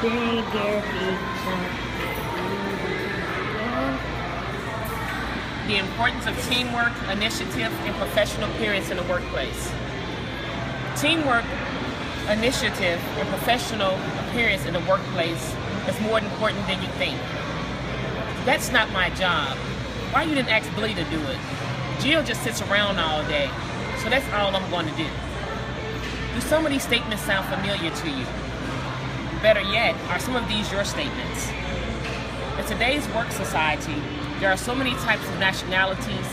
The importance of teamwork, initiative, and professional appearance in the workplace. Teamwork, initiative, and professional appearance in the workplace is more important than you think. That's not my job. Why you didn't ask Billy to do it? Jill just sits around all day, so that's all I'm going to do. Do some of these statements sound familiar to you? Better yet, are some of these your statements? In today's work society, there are so many types of nationalities,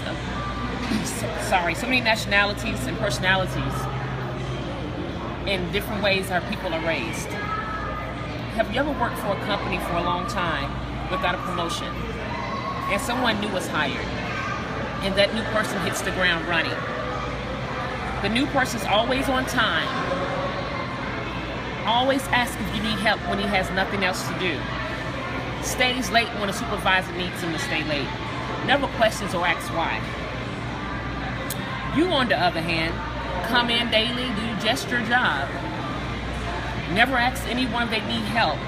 so many nationalities and personalities in different ways our people are raised. Have you ever worked for a company for a long time without a promotion, and someone new was hired, and that new person hits the ground running? The new person's always on time, always asks if you need help when he has nothing else to do, stays late when a supervisor needs him to stay late, never questions or asks why. You, on the other hand, come in daily, do just your job, never ask anyone if they need help,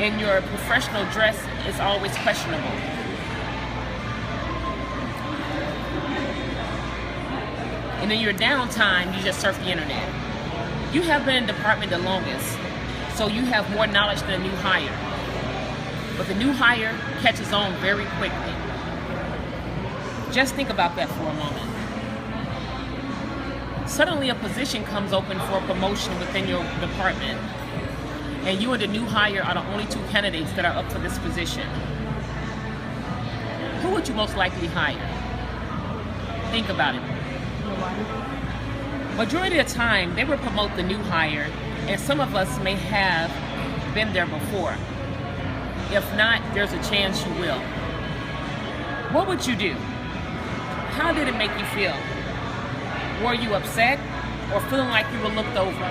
and your professional dress is always questionable. And in your downtime, you just surf the internet. You have been in the department the longest, so you have more knowledge than a new hire. But the new hire catches on very quickly. Just think about that for a moment. Suddenly a position comes open for a promotion within your department, and you and the new hire are the only two candidates that are up for this position. Who would you most likely hire? Think about it. Majority of the time, they will promote the new hire, and some of us may have been there before. If not, there's a chance you will. What would you do? How did it make you feel? Were you upset or feeling like you were looked over?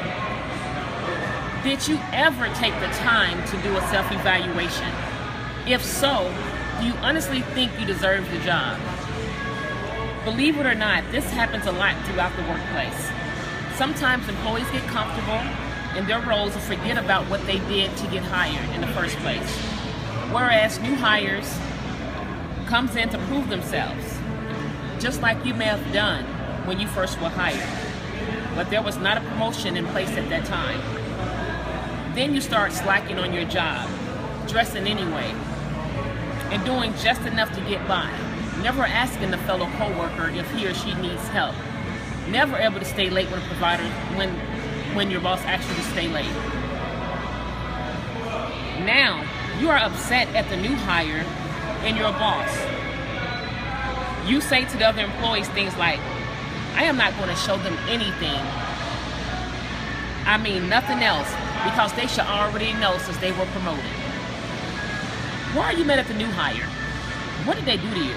Did you ever take the time to do a self-evaluation? If so, do you honestly think you deserve the job? Believe it or not, this happens a lot throughout the workplace. Sometimes employees get comfortable in their roles and forget about what they did to get hired in the first place. Whereas new hires comes in to prove themselves, just like you may have done when you first were hired. But there was not a promotion in place at that time. Then you start slacking on your job, dressing anyway, and doing just enough to get by. Never asking the fellow coworker if he or she needs help. Never able to stay late when your boss asks you to stay late. Now, you are upset at the new hire and your boss. You say to the other employees things like, I am not going to show them anything. I mean nothing else, because they should already know since they were promoted. Why are you mad at the new hire? What did they do to you?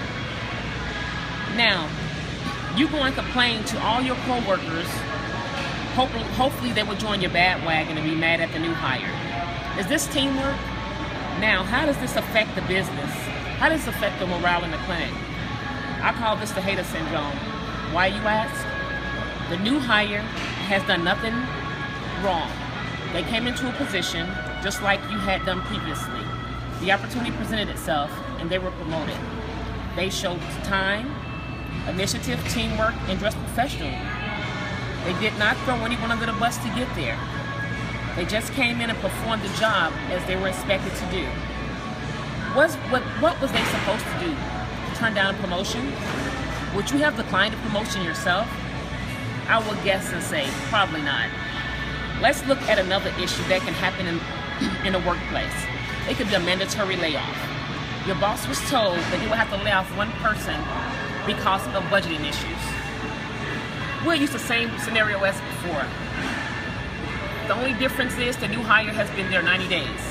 Now, you go and complain to all your co-workers. Hopefully they will join your bandwagon and be mad at the new hire. Is this teamwork? Now, how does this affect the business? How does this affect the morale in the clinic? I call this the hater syndrome. Why, you ask? The new hire has done nothing wrong. They came into a position just like you had done previously. The opportunity presented itself and they were promoted. They showed time, initiative, teamwork, and dressed professionally. They did not throw anyone under the bus to get there. They just came in and performed the job as they were expected to do. What was they supposed to do? To turn down a promotion? Would you have declined a promotion yourself? I will guess and say, probably not. Let's look at another issue that can happen in a workplace. It could be a mandatory layoff. Your boss was told that he would have to lay off one person because of budgeting issues. We'll use the same scenario as before. The only difference is the new hire has been there 90 days.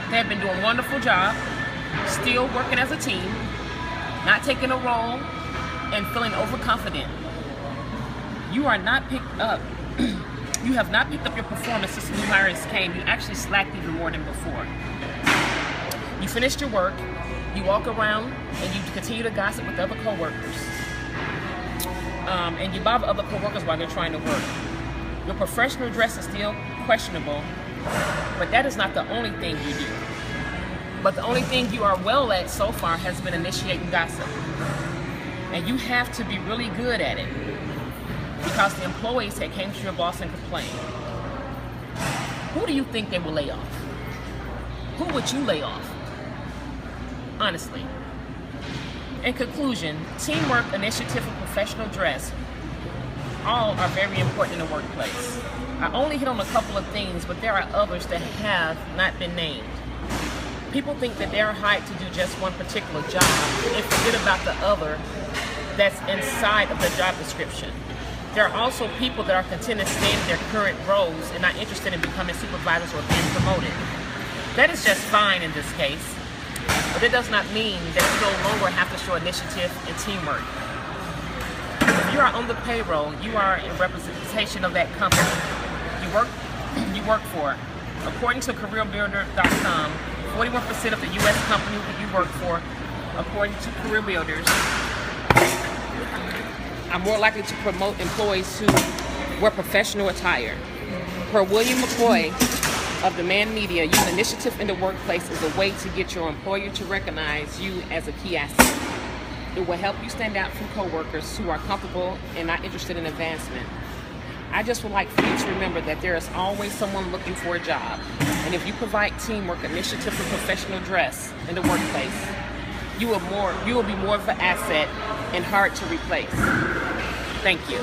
They have been doing a wonderful job, still working as a team, not taking a role, and feeling overconfident. You are not picked up. You have not picked up your performance since the new hires came. You actually slacked even more than before. You finished your work, you walk around, and you continue to gossip with other coworkers. And you bother other coworkers while they're trying to work. Your professional dress is still questionable, but that is not the only thing you do. But the only thing you are well at so far has been initiating gossip. And you have to be really good at it, because the employees that came to your boss and complained, who do you think they will lay off? Who would you lay off? Honestly. In conclusion, teamwork, initiative, and professional dress all are very important in the workplace. I only hit on a couple of things, but there are others that have not been named. People think that they are hired to do just one particular job and forget about the other that's inside of the job description. There are also people that are content to stay in their current roles and not interested in becoming supervisors or being promoted. That is just fine in this case, but it does not mean that you no longer have to show initiative and teamwork. If you are on the payroll, you are in representation of that company you work for. According to CareerBuilder.com, 41% of the U.S. company that you work for, according to Career Builders, are more likely to promote employees who wear professional attire. Per William McCoy of Demand Media, using initiative in the workplace is a way to get your employer to recognize you as a key asset. It will help you stand out from coworkers who are comfortable and not interested in advancement. I just would like for you to remember that there is always someone looking for a job. And if you provide teamwork, initiative, and professional dress in the workplace, you will be more of an asset and hard to replace. Thank you.